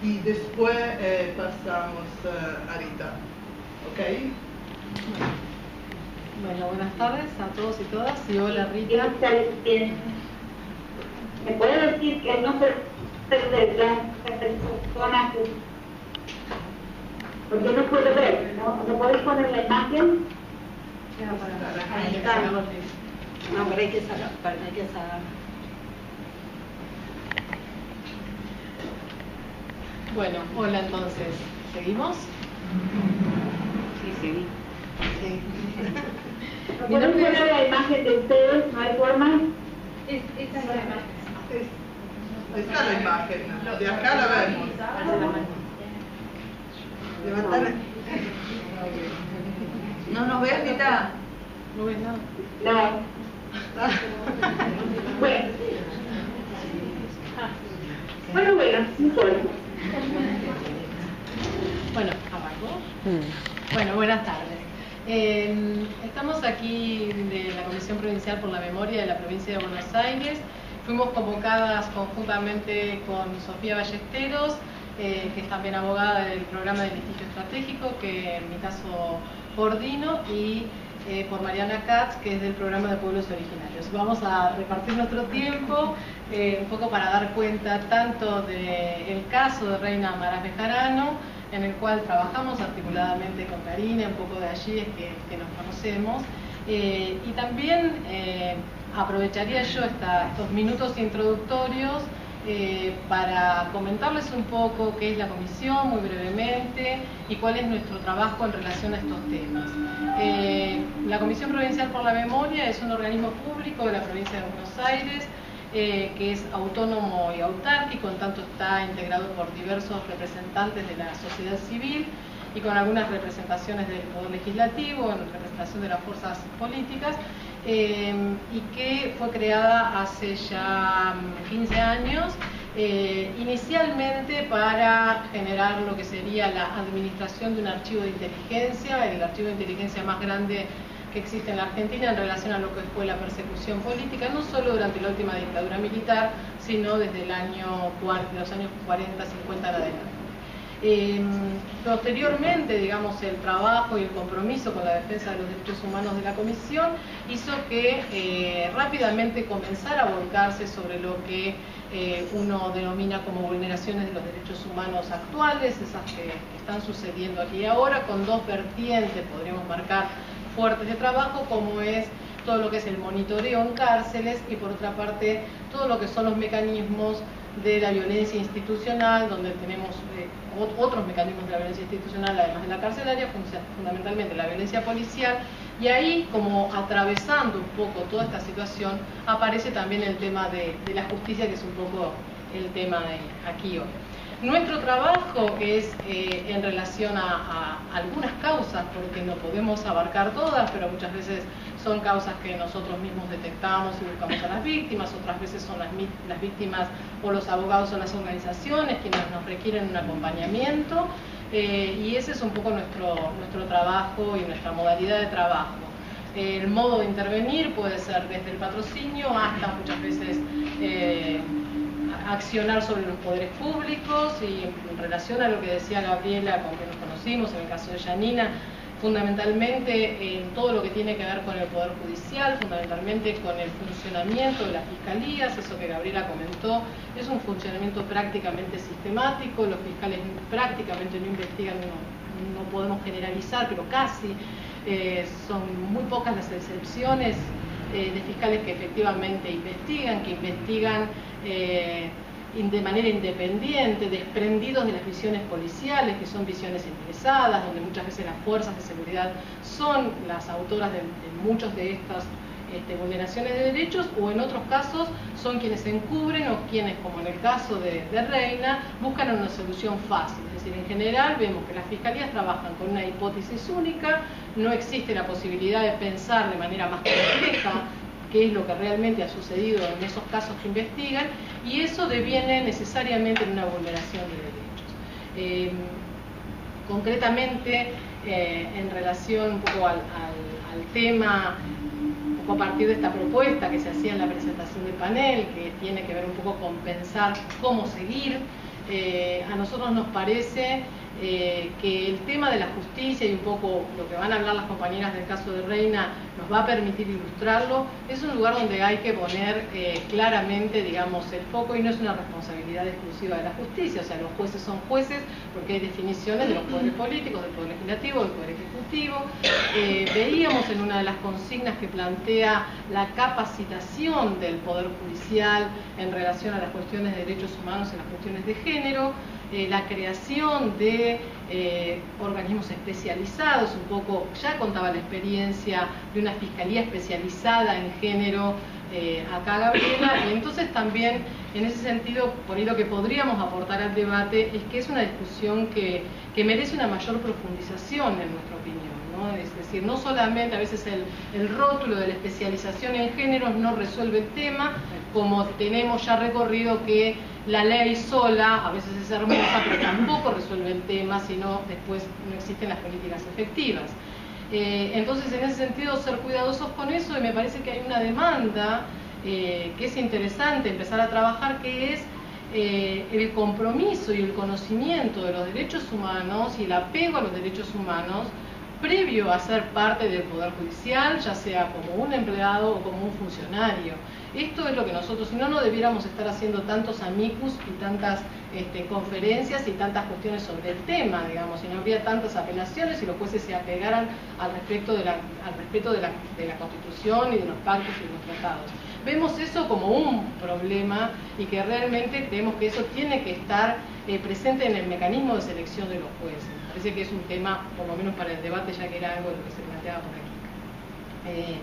y después pasamos a Rita. ¿Ok? Bueno, buenas tardes a todos y todas. Y hola, Rita. ¿Me puede decir que no se de las personas? Porque no puedo ver, ¿no? ¿Me podéis poner la imagen? Ahí está. No, pero hay que sacar. Bueno, hola entonces. ¿Seguimos? Sí, seguí. Sí. ¿Me podéis poner la imagen de ustedes? ¿No hay forma? Esta es la imagen. Ahí está la imagen, de acá la vemos. Levantar. ¿No nos ves, Rita? ¿No ves nada? No. Bueno. Bueno, no importa. Bueno, abajo. Bueno, buenas tardes. Estamos aquí de la Comisión Provincial por la Memoria de la Provincia de Buenos Aires. Fuimos convocadas conjuntamente con Sofía Ballesteros, que es también abogada del programa de litigio estratégico, que en mi caso coordino, y por Mariana Katz, que es del programa de pueblos originarios. Vamos a repartir nuestro tiempo un poco para dar cuenta tanto del caso de Reina Amarás Bejarano, en el cual trabajamos articuladamente con Karina, un poco de allí es que nos conocemos, y también aprovecharía yo estos minutos introductorios para comentarles un poco qué es la comisión, muy brevemente, y cuál es nuestro trabajo en relación a estos temas. La Comisión Provincial por la Memoria es un organismo público de la provincia de Buenos Aires, que es autónomo y autárquico, en tanto está integrado por diversos representantes de la sociedad civil y con algunas representaciones del Poder Legislativo, en representación de las fuerzas políticas, y que fue creada hace ya 15 años, inicialmente para generar lo que sería la administración de un archivo de inteligencia, el archivo de inteligencia más grande que existe en la Argentina en relación a lo que fue la persecución política, no solo durante la última dictadura militar, sino desde los años 40, 50 en adelante. Posteriormente, digamos, el trabajo y el compromiso con la defensa de los derechos humanos de la Comisión hizo que rápidamente comenzara a volcarse sobre lo que uno denomina como vulneraciones de los derechos humanos actuales, esas que están sucediendo aquí y ahora, con dos vertientes, podríamos marcar, fuertes de trabajo, como es todo lo que es el monitoreo en cárceles y por otra parte todo lo que son los mecanismos de la violencia institucional, donde tenemos otros mecanismos de la violencia institucional además de la carcelaria, fundamentalmente la violencia policial, y ahí, como atravesando un poco toda esta situación, aparece también el tema de la justicia, que es un poco el tema de aquí hoy. Nuestro trabajo es en relación a algunas causas, porque no podemos abarcar todas, pero muchas veces son causas que nosotros mismos detectamos y buscamos a las víctimas, otras veces son las víctimas o los abogados o las organizaciones quienes nos requieren un acompañamiento, y ese es un poco nuestro trabajo y nuestra modalidad de trabajo. El modo de intervenir puede ser desde el patrocinio hasta muchas veces accionar sobre los poderes públicos, y en relación a lo que decía Gabriela, con que nos conocimos, en el caso de Yanina, fundamentalmente en todo lo que tiene que ver con el Poder Judicial, fundamentalmente con el funcionamiento de las fiscalías. Eso que Gabriela comentó es un funcionamiento prácticamente sistemático, los fiscales prácticamente no investigan, no podemos generalizar, pero casi, son muy pocas las excepciones de fiscales que efectivamente investigan, de manera independiente, desprendidos de las visiones policiales, que son visiones interesadas, donde muchas veces las fuerzas de seguridad son las autoras de muchos de estas vulneraciones de derechos, o en otros casos son quienes encubren o quienes, como en el caso de Reina, buscan una solución fácil. Es decir, en general vemos que las fiscalías trabajan con una hipótesis única, no existe la posibilidad de pensar de manera más compleja qué es lo que realmente ha sucedido en esos casos que investigan, y eso deviene necesariamente en una vulneración de derechos. Concretamente, en relación un poco al tema, un poco a partir de esta propuesta que se hacía en la presentación del panel, que tiene que ver un poco con pensar cómo seguir, a nosotros nos parece que el tema de la justicia y un poco lo que van a hablar las compañeras del caso de Reina nos va a permitir ilustrarlo. Es un lugar donde hay que poner claramente, digamos, el foco, y no es una responsabilidad exclusiva de la justicia. O sea, los jueces son jueces porque hay definiciones de los poderes políticos, del poder legislativo, del poder ejecutivo. Veíamos en una de las consignas que plantea la capacitación del poder judicial en relación a las cuestiones de derechos humanos, en las cuestiones de género, la creación de organismos especializados. Un poco ya contaba la experiencia de una fiscalía especializada en género acá, Gabriela, y entonces también en ese sentido, por ahí lo que podríamos aportar al debate es que es una discusión que merece una mayor profundización en nuestra opinión, ¿no? Es decir, no solamente a veces el rótulo de la especialización en géneros no resuelve el tema, como tenemos ya recorrido que la ley sola a veces es hermosa, pero tampoco resuelve el tema, sino después no existen las políticas efectivas. Entonces, en ese sentido, ser cuidadosos con eso, y me parece que hay una demanda que es interesante empezar a trabajar, que es el compromiso y el conocimiento de los derechos humanos y el apego a los derechos humanos previo a ser parte del Poder Judicial, ya sea como un empleado o como un funcionario. Esto es lo que nosotros, si no, no debiéramos estar haciendo tantos amicus y tantas conferencias y tantas cuestiones sobre el tema, digamos, si no habría tantas apelaciones y los jueces se apegaran al respeto de la Constitución y de los pactos y de los tratados. Vemos eso como un problema y que realmente creemos que eso tiene que estar presente en el mecanismo de selección de los jueces. Parece que es un tema, por lo menos para el debate, ya que era algo de lo que se planteaba por aquí.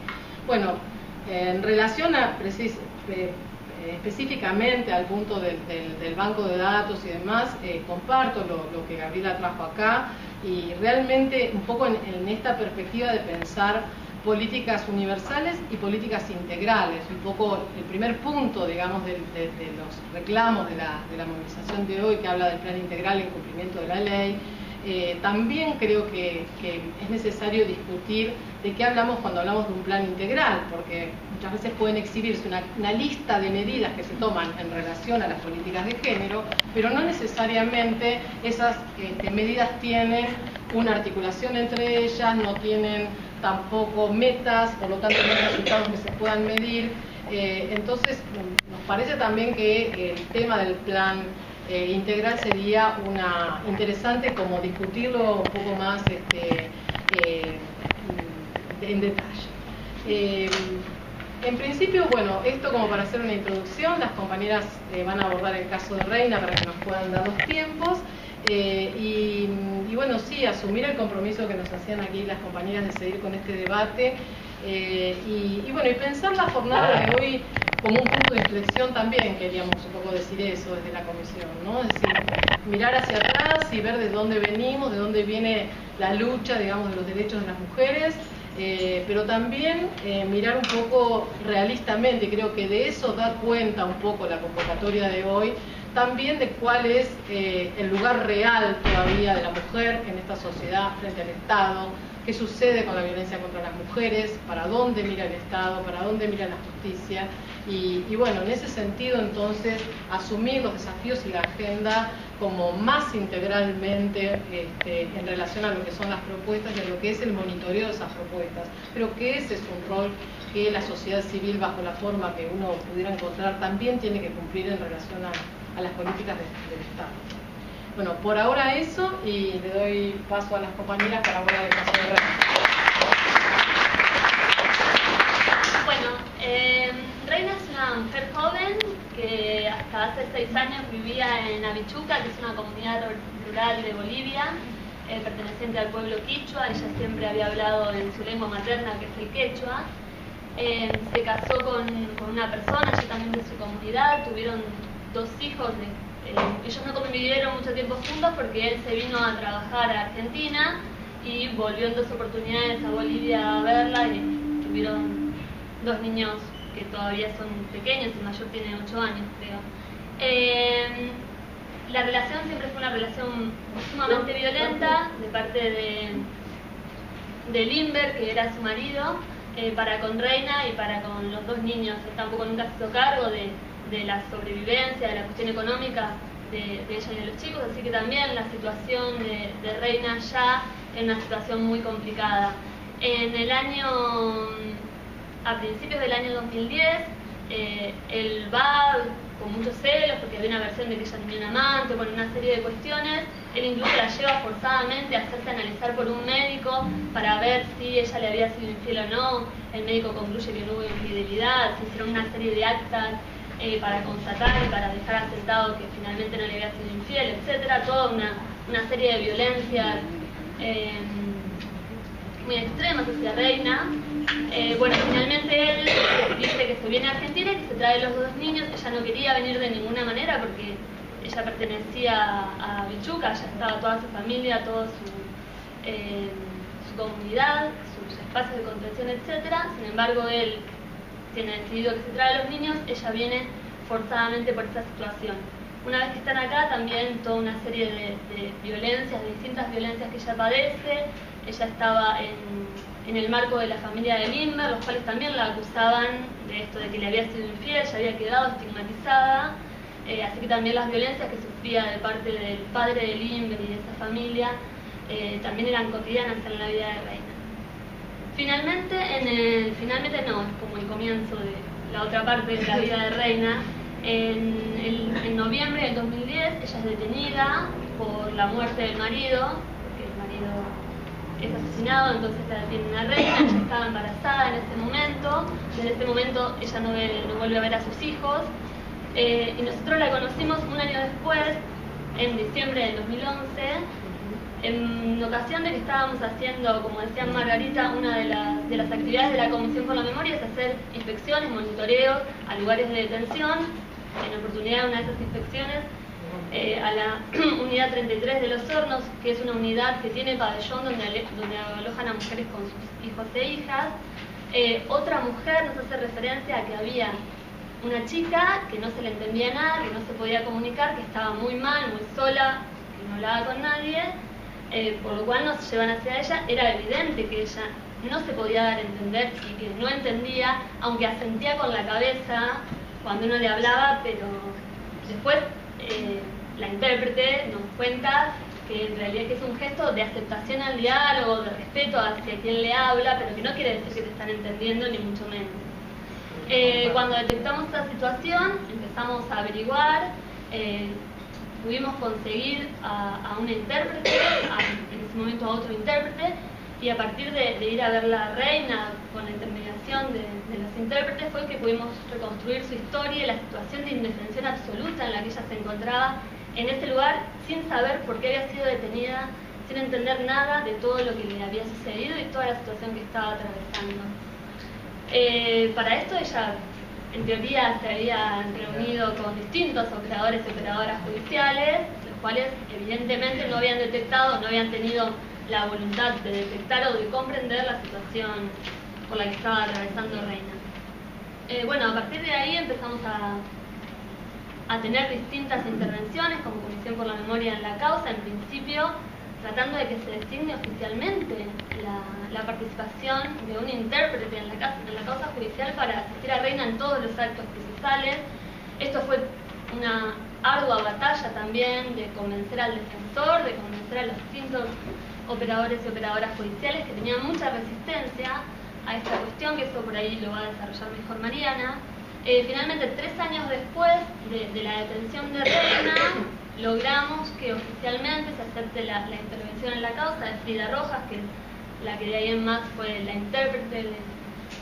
Bueno, en relación a específicamente al punto del banco de datos y demás, comparto lo que Gabriela trajo acá, y realmente un poco en esta perspectiva de pensar políticas universales y políticas integrales. Un poco el primer punto, digamos, de los reclamos de la movilización de hoy, que habla del plan integral en cumplimiento de la ley. También creo que es necesario discutir de qué hablamos cuando hablamos de un plan integral, porque muchas veces pueden exhibirse una lista de medidas que se toman en relación a las políticas de género, pero no necesariamente esas medidas tienen una articulación entre ellas, no tienen tampoco metas, por lo tanto no hay resultados que se puedan medir. Entonces nos parece también que el tema del plan integral sería interesante como discutirlo un poco más en detalle. En principio, bueno, esto como para hacer una introducción, las compañeras van a abordar el caso de Reina para que nos puedan dar los tiempos. Y bueno, sí, asumir el compromiso que nos hacían aquí las compañeras de seguir con este debate, y bueno, y pensar la jornada de hoy como un punto de inflexión también. Queríamos un poco decir eso desde la comisión, ¿no? Es decir, mirar hacia atrás y ver de dónde venimos, de dónde viene la lucha, digamos, de los derechos de las mujeres, pero también mirar un poco realistamente, y creo que de eso da cuenta un poco la convocatoria de hoy, también de cuál es el lugar real todavía de la mujer en esta sociedad frente al Estado, qué sucede con la violencia contra las mujeres, para dónde mira el Estado, para dónde mira la justicia, y bueno, en ese sentido entonces asumir los desafíos y la agenda como más integralmente en relación a lo que son las propuestas y a lo que es el monitoreo de esas propuestas, pero que ese es un rol que la sociedad civil, bajo la forma que uno pudiera encontrar, también tiene que cumplir en relación a las políticas del Estado. Bueno, por ahora eso, y le doy paso a las compañeras para hablar del caso de Reina. Bueno, Reina es una mujer joven que hasta hace 6 años vivía en Avichuca, que es una comunidad rural de Bolivia, perteneciente al pueblo quichua. Ella siempre había hablado en su lengua materna, que es el quechua. Se casó con una persona, ella también de su comunidad, tuvieron 2 hijos. Ellos no convivieron mucho tiempo juntos porque él se vino a trabajar a Argentina y volvió en 2 oportunidades a Bolivia a verla, y tuvieron 2 niños que todavía son pequeños, el mayor tiene 8 años, creo. La relación siempre fue una relación sumamente violenta de parte de Limber, que era su marido, para con Reina y para con los 2 niños. Él tampoco nunca se hizo cargo de la sobrevivencia, de la cuestión económica de ella y de los chicos, así que también la situación de Reina ya es una situación muy complicada. A principios del año 2010, él va con muchos celos porque había una versión de que ella tenía un amante, bueno, una serie de cuestiones. Él incluso la lleva forzadamente a hacerse analizar por un médico para ver si ella le había sido infiel o no. El médico concluye que no hubo infidelidad, se hicieron una serie de actas para constatar y para dejar asentado que finalmente no le había sido infiel, etcétera. Toda una serie de violencias muy extremas hacia Reina. Bueno, finalmente él dice que se viene a Argentina y que se trae los dos niños. Ella no quería venir de ninguna manera porque ella pertenecía a Vichuca, ya estaba toda su familia, toda su comunidad, sus espacios de contención, etcétera. Sin embargo, él tiene decidido que se trae a los niños, ella viene forzadamente por esa situación. Una vez que están acá, también toda una serie de violencias, de distintas violencias que ella padece. Ella estaba en el marco de la familia de Lindbergh, los cuales también la acusaban de esto, de que le había sido infiel, ella había quedado estigmatizada. Así que también las violencias que sufría de parte del padre de Lindbergh y de esa familia también eran cotidianas en la vida de Reina. Finalmente no, es como el comienzo de la otra parte de la vida de Reina. En noviembre del 2010 ella es detenida por la muerte del marido, porque el marido es asesinado, entonces la detienen a Reina. Ella estaba embarazada en ese momento. Desde ese momento ella no vuelve a ver a sus hijos. Y nosotros la conocimos un año después, en diciembre del 2011, en ocasión de que estábamos haciendo, como decía Margarita, una de las actividades de la Comisión por la Memoria es hacer inspecciones, monitoreos a lugares de detención. En oportunidad de una de esas inspecciones, a la unidad 33 de Los Hornos, que es una unidad que tiene pabellón donde alojan a mujeres con sus hijos e hijas. Otra mujer nos hace referencia a que había una chica que no se le entendía nada, que no se podía comunicar, que estaba muy mal, muy sola, que no hablaba con nadie, por lo cual nos llevan hacia ella. Era evidente que ella no se podía dar a entender y que no entendía, aunque asentía con la cabeza cuando uno le hablaba, pero después la intérprete nos cuenta que en realidad que es un gesto de aceptación al diálogo, de respeto hacia quien le habla, pero que no quiere decir que te están entendiendo, ni mucho menos. Cuando detectamos esta situación, empezamos a averiguar, pudimos conseguir a una intérprete, en ese momento a otro intérprete, y a partir de ir a ver la Reina con la intermediación de los intérpretes fue que pudimos reconstruir su historia y la situación de indefensión absoluta en la que ella se encontraba en ese lugar, sin saber por qué había sido detenida, sin entender nada de todo lo que le había sucedido y toda la situación que estaba atravesando. Para esto ella, en teoría, se había reunido con distintos operadores y operadoras judiciales, los cuales evidentemente no habían detectado, no habían tenido la voluntad de detectar o de comprender la situación por la que estaba atravesando Reina. Bueno, a partir de ahí empezamos a tener distintas intervenciones como Comisión por la Memoria en la causa, en principio tratando de que se designe oficialmente la participación de un intérprete en la causa judicial para asistir a Reina en todos los actos procesales. Esto fue una ardua batalla también de convencer al defensor, de convencer a los distintos operadores y operadoras judiciales que tenían mucha resistencia a esta cuestión, que eso por ahí lo va a desarrollar mejor Mariana. Finalmente, 3 años después de la detención de Reina, logramos que oficialmente se acepte la intervención en la causa de Frida Rojas, que es la que de ahí en más fue la intérprete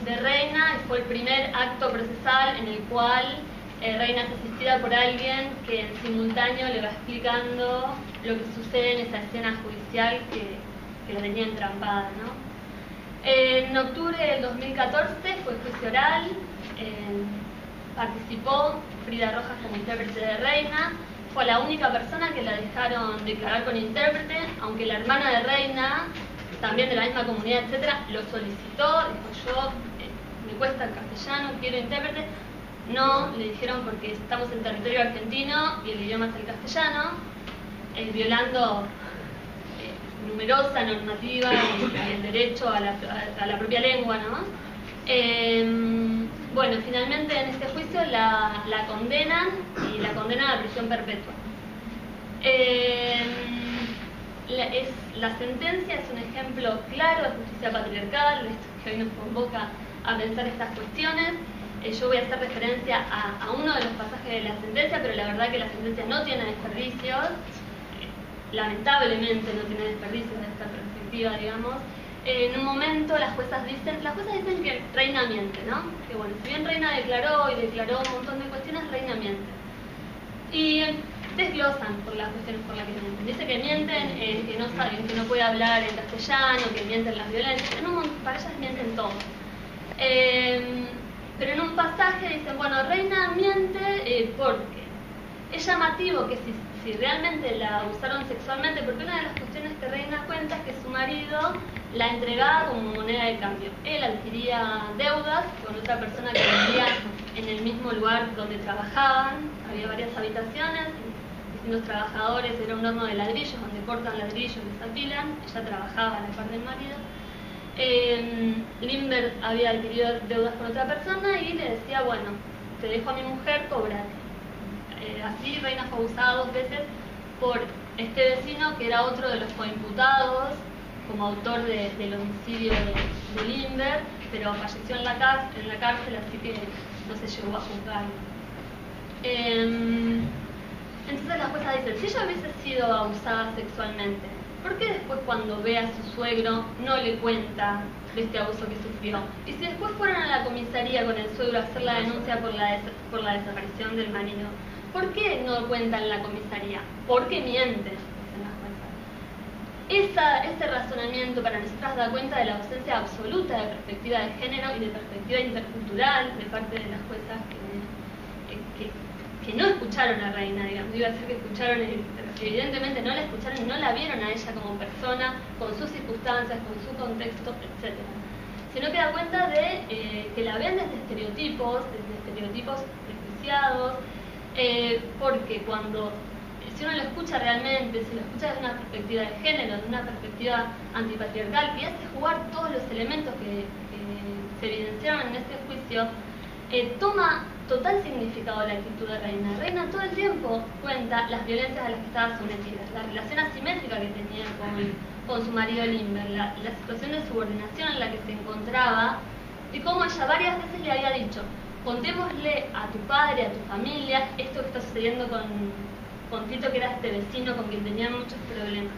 de Reina, y fue el primer acto procesal en el cual Reina es asistida por alguien que en simultáneo le va explicando lo que sucede en esa escena judicial que la tenía entrampada, ¿no? En octubre del 2014 fue juicio oral, participó Frida Rojas como intérprete de Reina, fue la única persona que la dejaron declarar con intérprete, aunque la hermana de Reina, también de la misma comunidad, etcétera, lo solicitó, dijo yo, me cuesta el castellano, quiero intérprete. No, le dijeron porque estamos en territorio argentino y el idioma es el castellano, violando numerosa normativa y el derecho a la propia lengua, ¿no? Bueno, finalmente en este juicio la condenan y la condenan a prisión perpetua. La sentencia es un ejemplo claro de justicia patriarcal, de esto que hoy nos convoca a pensar estas cuestiones. Yo voy a hacer referencia a uno de los pasajes de la sentencia, pero la verdad que la sentencia no tiene desperdicios, lamentablemente no tiene desperdicios de esta perspectiva, digamos. En un momento las juezas dicen que Reina miente, ¿no? Que bueno, si bien Reina declaró un montón de cuestiones, Reina miente. Y desglosan por las cuestiones por las que mienten. Dice que mienten, que no saben, que no puede hablar en castellano, que mienten las violencias. Para ellas mienten todo. Pero en un pasaje dicen, bueno, Reina miente porque es llamativo que si realmente la abusaron sexualmente, porque una de las cuestiones que Reina cuenta es que su marido la entregaba como moneda de cambio. Él adquiría deudas con otra persona que vivía en el mismo lugar donde trabajaban. Había varias habitaciones, distintos trabajadores, era un horno de ladrillos donde cortan ladrillos y los apilan. Ella trabajaba a la par del marido. Lindbergh había adquirido deudas con otra persona y le decía, bueno, te dejo a mi mujer, cóbrate. Así Reina fue abusada 2 veces por este vecino que era otro de los coimputados como autor del homicidio de Lindbergh, pero falleció en la cárcel, así que no se llegó a juzgar. Entonces la jueza dice, si ella hubiese sido abusada sexualmente, ¿por qué después cuando ve a su suegro no le cuenta de este abuso que sufrió? Y si después fueron a la comisaría con el suegro a hacer la denuncia por la desaparición del marido, ¿por qué no cuentan en la comisaría? Porque mienten, dicen las juezas. Ese razonamiento para nosotras da cuenta de la ausencia absoluta de perspectiva de género y de perspectiva intercultural de parte de las juezas que no escucharon a Reina, digamos. Iba a decir que escucharon, evidentemente no la escucharon, no la vieron a ella como persona, con sus circunstancias, con su contexto, etc. Sino que da cuenta de que la ven desde estereotipos prejuiciados, porque si uno lo escucha realmente, si lo escucha desde una perspectiva de género, de una perspectiva antipatriarcal, que hace jugar todos los elementos que se evidenciaron en este juicio, toma total significado la actitud de Reina. Reina todo el tiempo cuenta las violencias a las que estaba sometida, la relación asimétrica que tenía con su marido Lindbergh, la situación de subordinación en la que se encontraba, y cómo ella varias veces le había dicho, contémosle a tu padre, a tu familia, esto que está sucediendo con Tito, que era este vecino con quien tenía muchos problemas.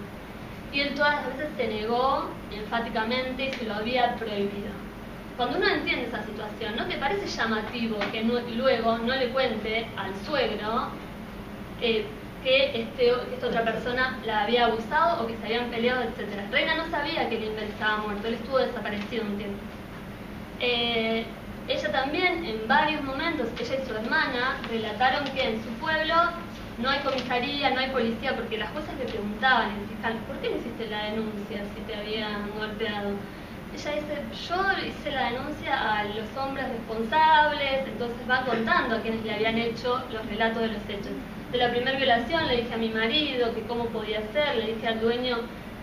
Y él todas las veces se negó enfáticamente y se lo había prohibido. Cuando uno entiende esa situación, ¿no te parece llamativo que luego no le cuente al suegro que esta otra persona la había abusado o que se habían peleado, etcétera? Reina no sabía que Lindbergh estaba muerto, él estuvo desaparecido un tiempo. Ella también, en varios momentos, ella y su hermana relataron que en su pueblo no hay comisaría, no hay policía, porque las juezas le preguntaban al fiscal, ¿por qué no hiciste la denuncia si te habían golpeado? Ella dice, yo hice la denuncia a los hombres responsables, entonces va contando a quienes le habían hecho los relatos de los hechos. De la primera violación le dije a mi marido que cómo podía ser, le dije al dueño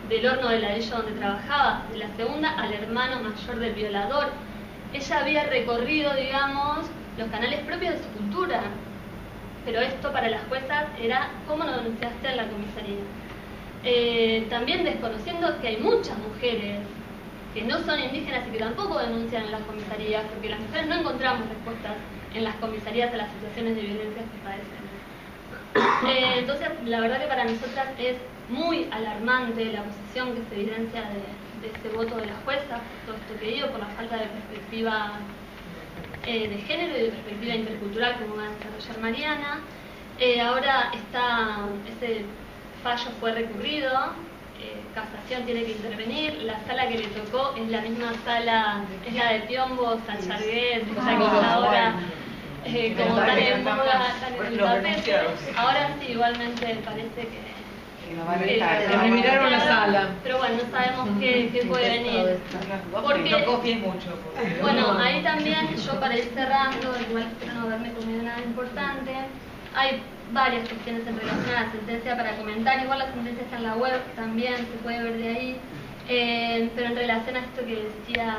del horno de ladrillo donde trabajaba, de la segunda al hermano mayor del violador. Ella había recorrido, digamos, los canales propios de su cultura, pero esto para las juezas era ¿cómo no denunciaste en la comisaría? También desconociendo que hay muchas mujeres que no son indígenas y que tampoco denuncian en las comisarías, porque las mujeres no encontramos respuestas en las comisarías a las situaciones de violencia que padecen. Entonces, la verdad que para nosotras es muy alarmante la posición que se evidencia de este voto de las juezas, todo esto que digo, por la falta de perspectiva de género y de perspectiva intercultural, como va a desarrollar Mariana. Ahora ese fallo fue recurrido, Casación tiene que intervenir, la sala que le tocó es la misma sala, es la de Piombo, Sancharguet, ya que está ahora como tan en moda, tan en el tapete. Ahora sí, igualmente parece que eliminaron la sala. Pero bueno, no sabemos qué puede venir. Porque, no confíes mucho. Bueno, ahí también, yo para ir cerrando, igual espero no haberme comido nada importante, hay varias cuestiones en relación a la sentencia para comentar. Igual la sentencia está en la web, también se puede ver de ahí. Pero en relación a esto que decía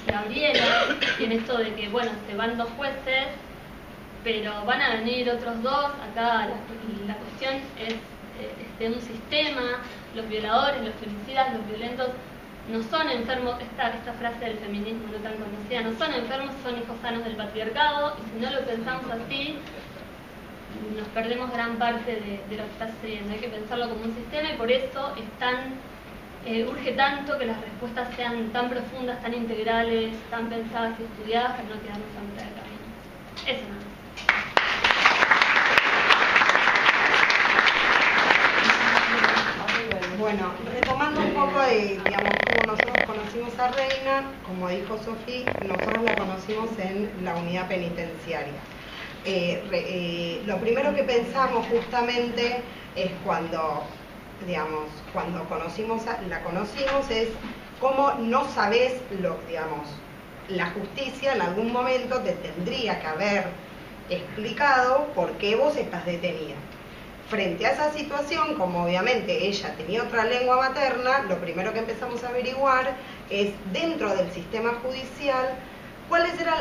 Gabriela, y en esto de que, bueno, se van 2 jueces, pero van a venir otros 2, acá la cuestión es un sistema. Los violadores, los femicidas, los violentos no son enfermos, esta frase del feminismo no tan conocida, no son enfermos, son hijos sanos del patriarcado, y si no lo pensamos así, nos perdemos gran parte de lo que está sucediendo. Hay que pensarlo como un sistema, y por eso urge tanto que las respuestas sean tan profundas, tan integrales, tan pensadas y estudiadas, para no quedarnos a mitad de camino. Eso nada más. Bueno, retomando un poco de, digamos, cómo nosotros conocimos a Reina, como dijo Sofía, nosotros la conocimos en la unidad penitenciaria. Lo primero que pensamos justamente es cuando la conocimos es cómo no sabés la justicia en algún momento te tendría que haber explicado por qué vos estás detenida. Frente a esa situación, como obviamente ella tenía otra lengua materna, lo primero que empezamos a averiguar es, dentro del sistema judicial, cuáles eran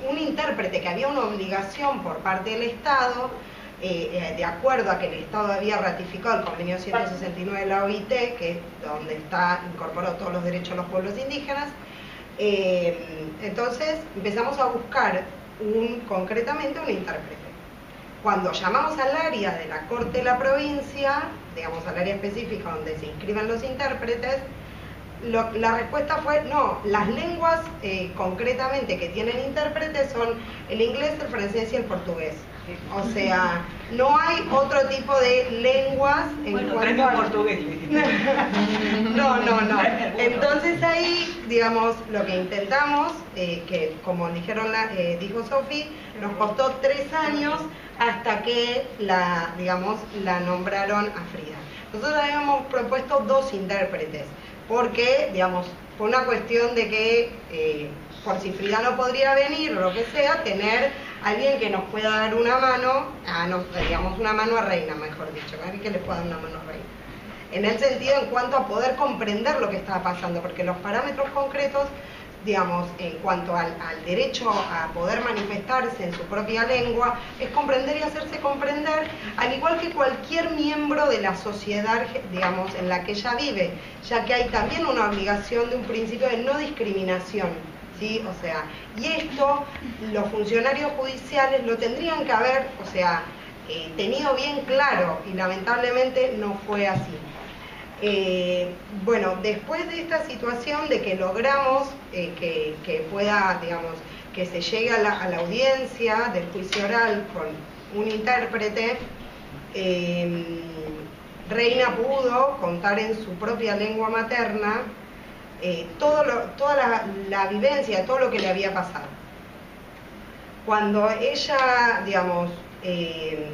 un intérprete, que había una obligación por parte del Estado, de acuerdo a que el Estado había ratificado el convenio 169 de la OIT, que es donde está incorporado todos los derechos de los pueblos indígenas. Entonces empezamos a buscar concretamente un intérprete. Cuando llamamos al área de la Corte de la provincia, al área específica donde se inscriben los intérpretes, la respuesta fue no, las lenguas concretamente que tienen intérpretes son el inglés, el francés y el portugués. O sea, no hay otro tipo de lenguas en cuanto a portugués. No. Entonces ahí, lo que intentamos, que como dijo Sofía, nos costó 3 años hasta que la nombraron a Frida. Nosotros habíamos propuesto 2 intérpretes, porque, fue una cuestión de que, por si Frida no podría venir o lo que sea, tener alguien que nos pueda dar una mano, una mano a Reina, mejor dicho, alguien que le pueda dar una mano a Reina. En el sentido, en cuanto a poder comprender lo que estaba pasando, porque los parámetros concretos, en cuanto al derecho a poder manifestarse en su propia lengua, es comprender y hacerse comprender, al igual que cualquier miembro de la sociedad, en la que ella vive, ya que hay también una obligación de un principio de no discriminación, ¿sí? O sea, y esto los funcionarios judiciales lo tendrían que haber, tenido bien claro, y lamentablemente no fue así. Bueno, después de esta situación de que logramos que pueda, que se llegue a la audiencia del juicio oral con un intérprete, Reina pudo contar en su propia lengua materna toda la vivencia, todo lo que le había pasado. Cuando ella,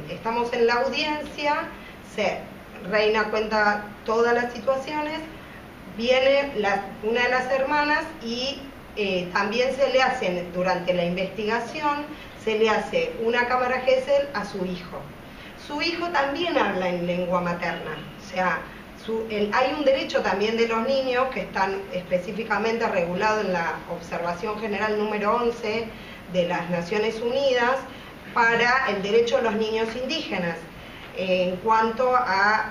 estamos en la audiencia, Reina cuenta todas las situaciones, viene una de las hermanas y también se le hace, durante la investigación, se le hace una cámara Gesell a su hijo. Su hijo también habla en lengua materna, o sea, hay un derecho también de los niños que están específicamente regulados en la Observación General número 11 de las Naciones Unidas para el derecho de los niños indígenas. En cuanto a,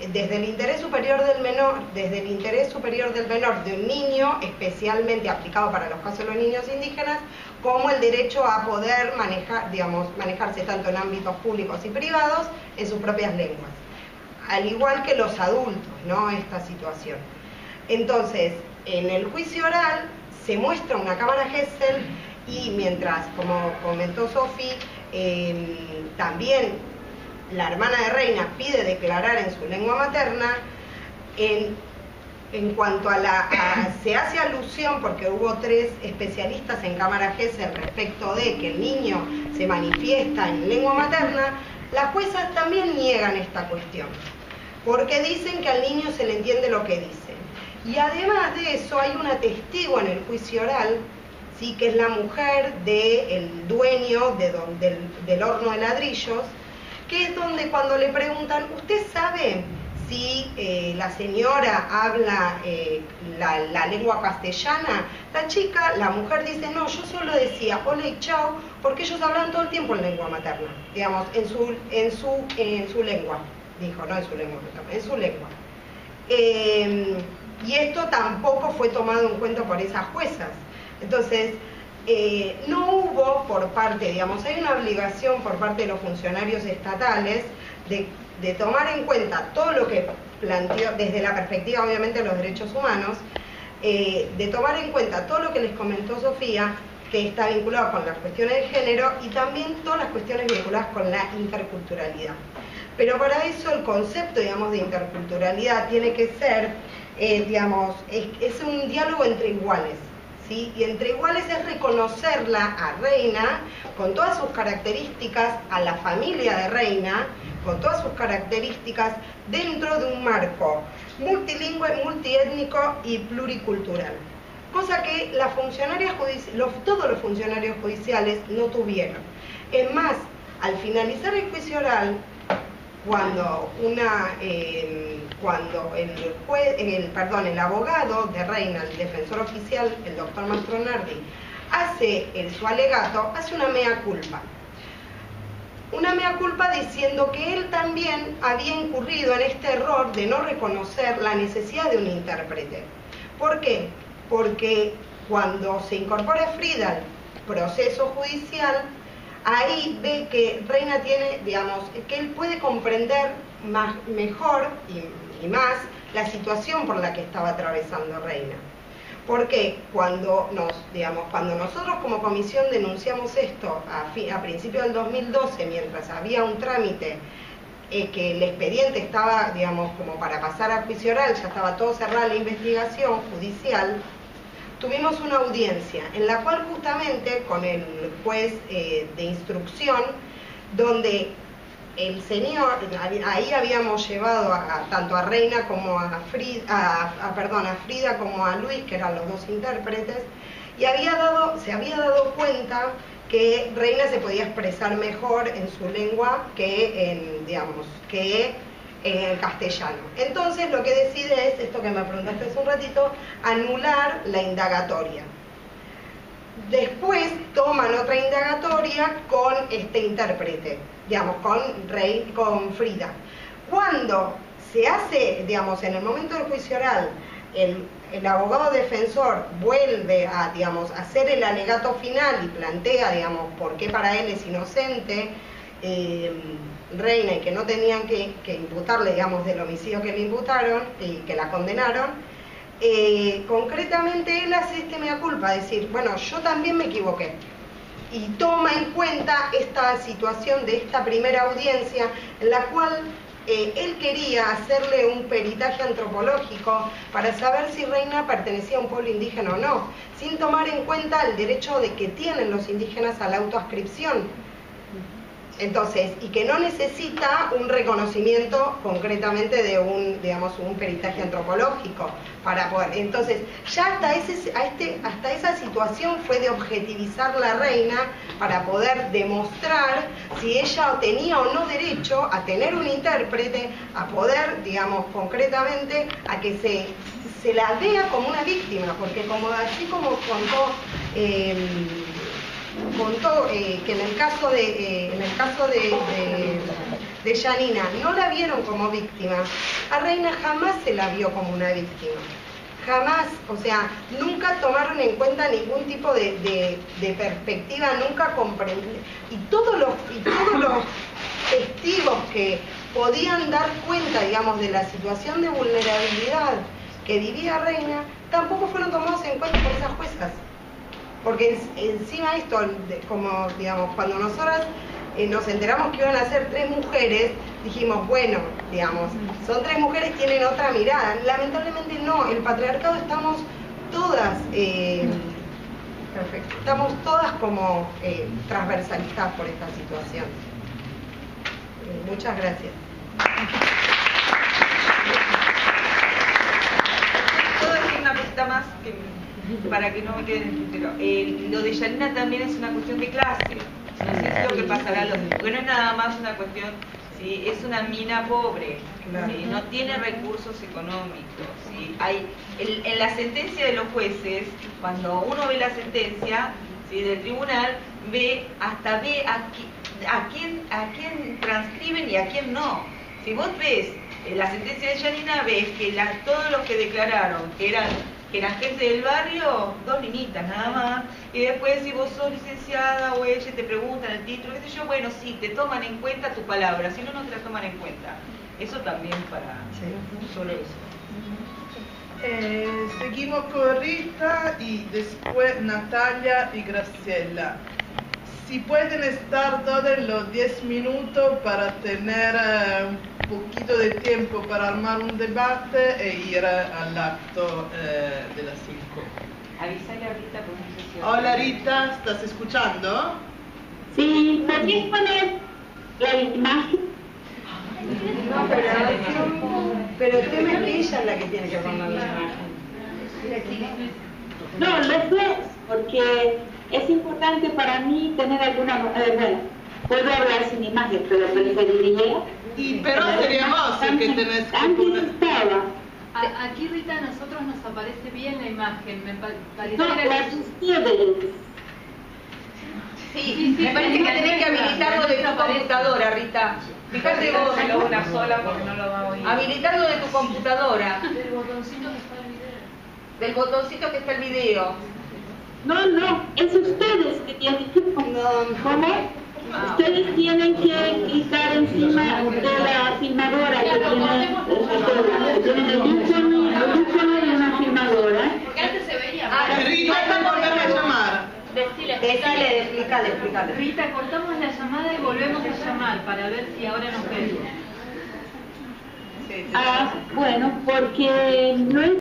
desde el interés superior del menor de un niño, especialmente aplicado para los casos de los niños indígenas, como el derecho a poder manejarse tanto en ámbitos públicos y privados en sus propias lenguas, al igual que los adultos, ¿no? Esta situación. Entonces, en el juicio oral se muestra una cámara Gesell y mientras, como comentó Sofía, también la hermana de Reina pide declarar en su lengua materna. En cuanto a se hace alusión, porque hubo 3 especialistas en cámara Gesell respecto de que el niño se manifiesta en lengua materna, las juezas también niegan esta cuestión, porque dicen que al niño se le entiende lo que dice. Y además de eso hay una testigo en el juicio oral, ¿sí? Que es la mujer del dueño del horno de ladrillos, que es donde cuando le preguntan, ¿usted sabe si la señora habla la lengua castellana? La mujer dice, no, yo solo decía hola y chao, porque ellos hablan todo el tiempo en lengua materna, en su lengua, dijo, no en su lengua, en su lengua. Y esto tampoco fue tomado en cuenta por esas juezas. Entonces, no hubo por parte, digamos, hay una obligación por parte de los funcionarios estatales de tomar en cuenta todo lo que planteó, desde la perspectiva obviamente de los derechos humanos, de tomar en cuenta todo lo que les comentó Sofía, que está vinculado con las cuestiones de género y también todas las cuestiones vinculadas con la interculturalidad. Pero para eso el concepto, digamos, de interculturalidad tiene que ser, digamos, es un diálogo entre iguales, ¿sí? Y entre iguales es reconocerla a Reina con todas sus características, a la familia de Reina, con todas sus características, dentro de un marco multilingüe, multiétnico y pluricultural. Cosa que las funcionarias todos los funcionarios judiciales no tuvieron. Es más, al finalizar el juicio oral, cuando el abogado de Reina, el defensor oficial, el doctor Mastronardi, hace su alegato, hace una mea culpa. Una mea culpa diciendo que él también había incurrido en este error de no reconocer la necesidad de un intérprete. ¿Por qué? Porque cuando se incorpora Frida al proceso judicial, ahí ve que Reina tiene, digamos, que él puede comprender mejor y más la situación por la que estaba atravesando Reina. Porque cuando nosotros como comisión denunciamos esto a principios del 2012, mientras había un trámite que el expediente estaba, digamos, como para pasar a juicio oral, ya estaba todo cerrada la investigación judicial, tuvimos una audiencia en la cual justamente con el juez de instrucción, donde el señor, ahí habíamos llevado tanto a Reina como a Frida como a Luis, que eran los dos intérpretes, y se había dado cuenta que Reina se podía expresar mejor en su lengua que en castellano. Entonces lo que decide es, esto que me preguntaste hace un ratito, anular la indagatoria. Después toman otra indagatoria con este intérprete, digamos, con Frida. Cuando se hace, digamos, en el momento del juicio oral, el abogado defensor vuelve a, digamos, hacer el alegato final y plantea, digamos, por qué para él es inocente Reina y que no tenían que imputarle, digamos, del homicidio que le imputaron y que la condenaron, concretamente él hace mea culpa, decir, bueno, yo también me equivoqué, y toma en cuenta esta situación de esta primera audiencia en la cual él quería hacerle un peritaje antropológico para saber si Reina pertenecía a un pueblo indígena o no, sin tomar en cuenta el derecho de que tienen los indígenas a la autoascripción. Entonces, y que no necesita un reconocimiento concretamente de un peritaje antropológico para poder. Entonces, ya hasta esa situación fue de objetivizar la Reina para poder demostrar si ella tenía o no derecho a tener un intérprete, a poder, digamos, concretamente, a que se la vea como una víctima, porque así como contó que en el caso de Janina no la vieron como víctima, a Reina jamás se la vio como una víctima, jamás, o sea, nunca tomaron en cuenta ningún tipo de perspectiva, nunca comprendieron, y todos los testigos que podían dar cuenta, digamos, de la situación de vulnerabilidad que vivía Reina, tampoco fueron tomados en cuenta por esas juezas. Porque encima esto, como digamos, cuando nosotras nos enteramos que iban a ser 3 mujeres, dijimos, bueno, digamos, son 3 mujeres, tienen otra mirada. Lamentablemente no, el patriarcado estamos todas, estamos todas como transversalizadas por esta situación. Muchas gracias. ¿Puedo decir una cosita más para que no me quede en el tintero? Lo de Janina también es una cuestión de clase. No sé si es lo que pasará a los demás, porque no es nada más una cuestión, ¿sí? Es una mina pobre, ¿sí? No tiene recursos económicos, ¿sí? En la sentencia de los jueces, cuando uno ve la sentencia, ¿sí?, del tribunal, ve a quién transcriben y a quién no. Si vos ves la sentencia de Yanina, ves que todos los que declararon que eran gente del barrio, 2 linitas nada más, y después si vos sos licenciada o ella te preguntan el título, qué sé yo, bueno, sí, te toman en cuenta tu palabra, si no, no te la toman en cuenta. Eso también para solo eso. Seguimos con Rita y después Natalia y Graciela. Si pueden estar todos los 10 minutos para tener un poquito de tiempo para armar un debate e ir al acto de las 5. Avísale a Rita por una sesión. Hola Rita, ¿estás escuchando? Sí, ¿podrías poner la imagen? No, pero el tema es que ella es la que tiene que poner la imagen. No, los dos, porque es importante para mí tener alguna... bueno, puedo hablar sin imagen, pero preferiría... Pero sería vos el que tenés que Antes poner. estaba. Aquí, Rita, a nosotros nos aparece bien la imagen. Me No, pareciera las que... ustedes. Sí, me parece que tenés que habilitarlo de tu computadora, Rita. Fíjate vos, una sola porque no lo va a oír. Habilitarlo de tu computadora. Del botoncito que está el video. Del botoncito que está el video. No, no, es ustedes que tienen que... ¿Cómo? Ustedes tienen que clicar encima de la filmadora que tiene el icono de una filmadora. Porque antes se veía. Rita, te volvemos a llamar. Decile, Explícale. Rita, cortamos la llamada y volvemos a llamar para ver si ahora nos vemos. Ah, bueno, porque no es